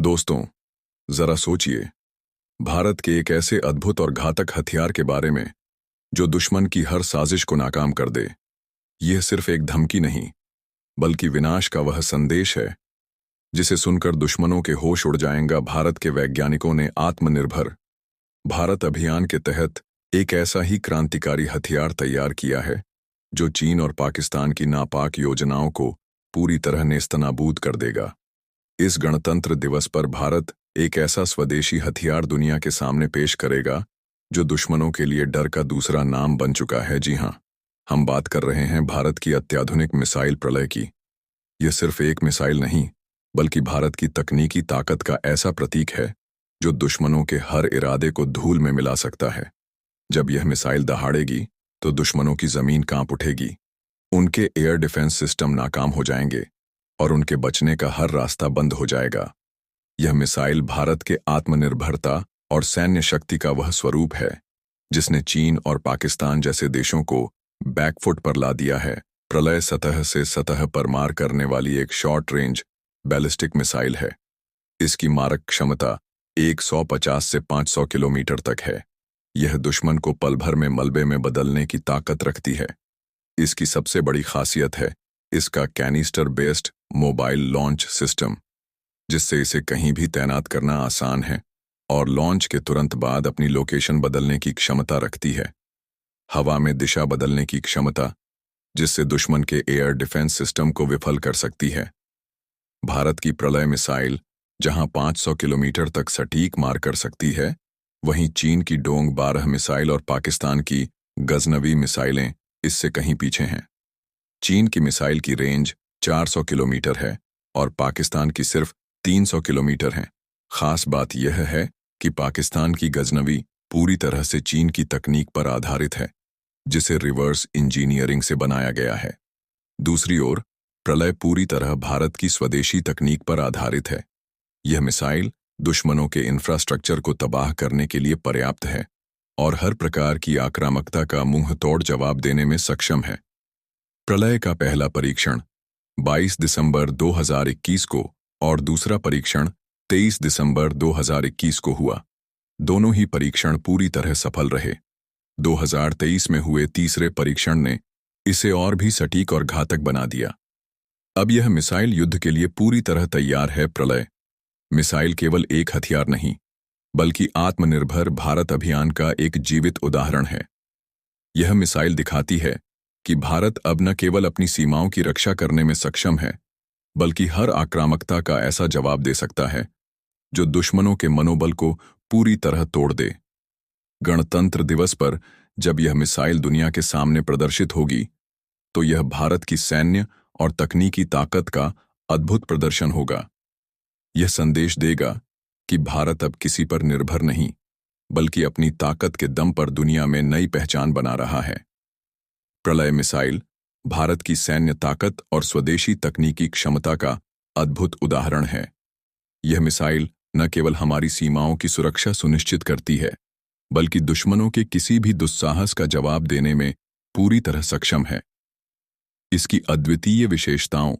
दोस्तों, जरा सोचिए, भारत के एक ऐसे अद्भुत और घातक हथियार के बारे में जो दुश्मन की हर साजिश को नाकाम कर दे। यह सिर्फ एक धमकी नहीं, बल्कि विनाश का वह संदेश है जिसे सुनकर दुश्मनों के होश उड़ जाएंगा। भारत के वैज्ञानिकों ने आत्मनिर्भर भारत अभियान के तहत एक ऐसा ही क्रांतिकारी हथियार तैयार किया है जो चीन और पाकिस्तान की नापाक योजनाओं को पूरी तरह नेस्तनाबूद कर देगा। इस गणतंत्र दिवस पर भारत एक ऐसा स्वदेशी हथियार दुनिया के सामने पेश करेगा जो दुश्मनों के लिए डर का दूसरा नाम बन चुका है। जी हां, हम बात कर रहे हैं भारत की अत्याधुनिक मिसाइल प्रलय की। यह सिर्फ एक मिसाइल नहीं, बल्कि भारत की तकनीकी ताकत का ऐसा प्रतीक है जो दुश्मनों के हर इरादे को धूल में मिला सकता है। जब यह मिसाइल दहाड़ेगी तो दुश्मनों की जमीन कांप उठेगी, उनके एयर डिफेंस सिस्टम नाकाम हो जाएंगे और उनके बचने का हर रास्ता बंद हो जाएगा। यह मिसाइल भारत के आत्मनिर्भरता और सैन्य शक्ति का वह स्वरूप है जिसने चीन और पाकिस्तान जैसे देशों को बैकफुट पर ला दिया है। प्रलय सतह से सतह पर मार करने वाली एक शॉर्ट रेंज बैलिस्टिक मिसाइल है। इसकी मारक क्षमता 150 से 500 किलोमीटर तक है। यह दुश्मन को पल भर में मलबे में बदलने की ताकत रखती है। इसकी सबसे बड़ी खासियत है इसका canister based mobile launch system, जिससे इसे कहीं भी तैनात करना आसान है और लॉन्च के तुरंत बाद अपनी लोकेशन बदलने की क्षमता रखती है। हवा में दिशा बदलने की क्षमता, जिससे दुश्मन के एयर डिफेंस सिस्टम को विफल कर सकती है। भारत की प्रलय मिसाइल जहां 500 किलोमीटर तक सटीक मार कर सकती है, वहीं चीन की डोंग 12 मिसाइल और पाकिस्तान की गजनवी मिसाइलें इससे कहीं पीछे हैं। चीन की मिसाइल की रेंज 400 किलोमीटर है और पाकिस्तान की सिर्फ 300 किलोमीटर है। खास बात यह है कि पाकिस्तान की गजनवी पूरी तरह से चीन की तकनीक पर आधारित है, जिसे रिवर्स इंजीनियरिंग से बनाया गया है। दूसरी ओर प्रलय पूरी तरह भारत की स्वदेशी तकनीक पर आधारित है। यह मिसाइल दुश्मनों के इंफ्रास्ट्रक्चर को तबाह करने के लिए पर्याप्त है और हर प्रकार की आक्रामकता का मुंहतोड़ जवाब देने में सक्षम है। प्रलय का पहला परीक्षण 22 दिसंबर 2021 को और दूसरा परीक्षण 23 दिसंबर 2021 को हुआ। दोनों ही परीक्षण पूरी तरह सफल रहे। 2023 में हुए तीसरे परीक्षण ने इसे और भी सटीक और घातक बना दिया। अब यह मिसाइल युद्ध के लिए पूरी तरह तैयार है। प्रलय मिसाइल केवल एक हथियार नहीं, बल्कि आत्मनिर्भर भारत अभियान का एक जीवित उदाहरण है। यह मिसाइल दिखाती है कि भारत अब न केवल अपनी सीमाओं की रक्षा करने में सक्षम है, बल्कि हर आक्रामकता का ऐसा जवाब दे सकता है जो दुश्मनों के मनोबल को पूरी तरह तोड़ दे। गणतंत्र दिवस पर जब यह मिसाइल दुनिया के सामने प्रदर्शित होगी, तो यह भारत की सैन्य और तकनीकी ताकत का अद्भुत प्रदर्शन होगा। यह संदेश देगा कि भारत अब किसी पर निर्भर नहीं, बल्कि अपनी ताकत के दम पर दुनिया में नई पहचान बना रहा है। प्रलय मिसाइल भारत की सैन्य ताकत और स्वदेशी तकनीकी क्षमता का अद्भुत उदाहरण है। यह मिसाइल न केवल हमारी सीमाओं की सुरक्षा सुनिश्चित करती है, बल्कि दुश्मनों के किसी भी दुस्साहस का जवाब देने में पूरी तरह सक्षम है। इसकी अद्वितीय विशेषताओं,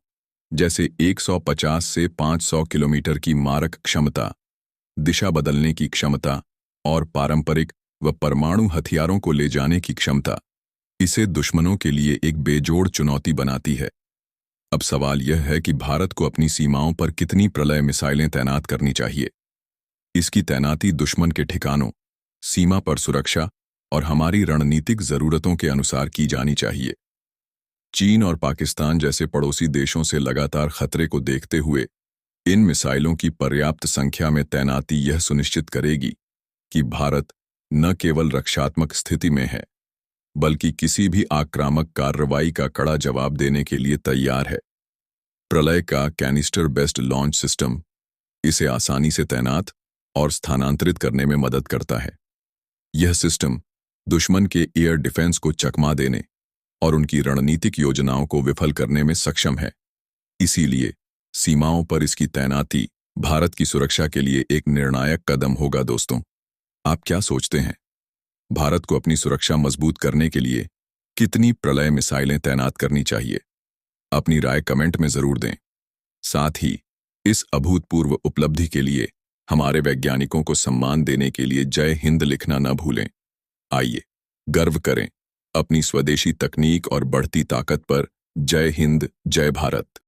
जैसे 150 से 500 किलोमीटर की मारक क्षमता, दिशा बदलने की क्षमता और पारंपरिक व परमाणु हथियारों को ले जाने की क्षमता, इसे दुश्मनों के लिए एक बेजोड़ चुनौती बनाती है। अब सवाल यह है कि भारत को अपनी सीमाओं पर कितनी प्रलय मिसाइलें तैनात करनी चाहिए। इसकी तैनाती दुश्मन के ठिकानों, सीमा पर सुरक्षा और हमारी रणनीतिक जरूरतों के अनुसार की जानी चाहिए। चीन और पाकिस्तान जैसे पड़ोसी देशों से लगातार खतरे को देखते हुए इन मिसाइलों की पर्याप्त संख्या में तैनाती यह सुनिश्चित करेगी कि भारत न केवल रक्षात्मक स्थिति में है, बल्कि किसी भी आक्रामक कार्रवाई का कड़ा जवाब देने के लिए तैयार है। प्रलय का कैनिस्टर बेस्ड लॉन्च सिस्टम इसे आसानी से तैनात और स्थानांतरित करने में मदद करता है। यह सिस्टम दुश्मन के एयर डिफेंस को चकमा देने और उनकी रणनीतिक योजनाओं को विफल करने में सक्षम है। इसीलिए सीमाओं पर इसकी तैनाती भारत की सुरक्षा के लिए एक निर्णायक कदम होगा। दोस्तों, आप क्या सोचते हैं? भारत को अपनी सुरक्षा मजबूत करने के लिए कितनी प्रलय मिसाइलें तैनात करनी चाहिए? अपनी राय कमेंट में जरूर दें। साथ ही इस अभूतपूर्व उपलब्धि के लिए हमारे वैज्ञानिकों को सम्मान देने के लिए जय हिंद लिखना न भूलें। आइए गर्व करें अपनी स्वदेशी तकनीक और बढ़ती ताकत पर। जय हिंद, जय भारत।